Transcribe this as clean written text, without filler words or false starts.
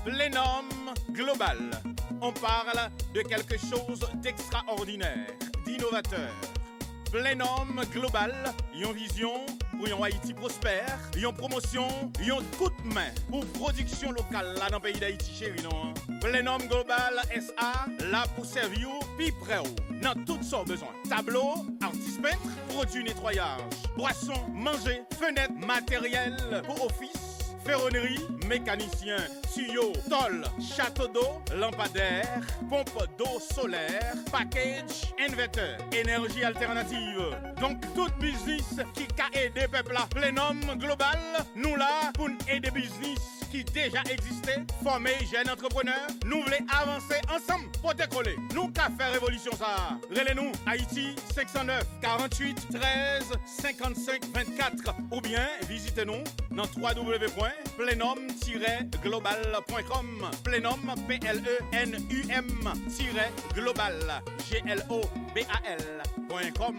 Plénum Global. On parle de quelque chose d'extraordinaire, d'innovateur. Plénum Global, yon vision pour yon Haïti prospère, yon promotion, yon coup de main pour production locale là dans le pays d'Haïti chéri non. Plénum Global SA là pour servir puis prêt dans toutes sortes besoins. Tableau, artiste peintre, produits nettoyage, boissons, manger, fenêtres, matériel pour office, ferronnerie, mécanicien, tuyau, tôle, château d'eau, lampadaire, pompe d'eau solaire, package, inverter, énergie alternative. Donc, tout business qui a aidé peuple à Plénum Global, nous là pour aider business qui déjà existait, former jeunes entrepreneurs, nous voulons avancer ensemble pour décoller. Nous qu'à faire révolution ça. Relais-nous Haïti 509 48 13 55 24 ou bien visitez-nous dans www.plenum-global.com. Plenum PLENUM-global GLOBAL.com.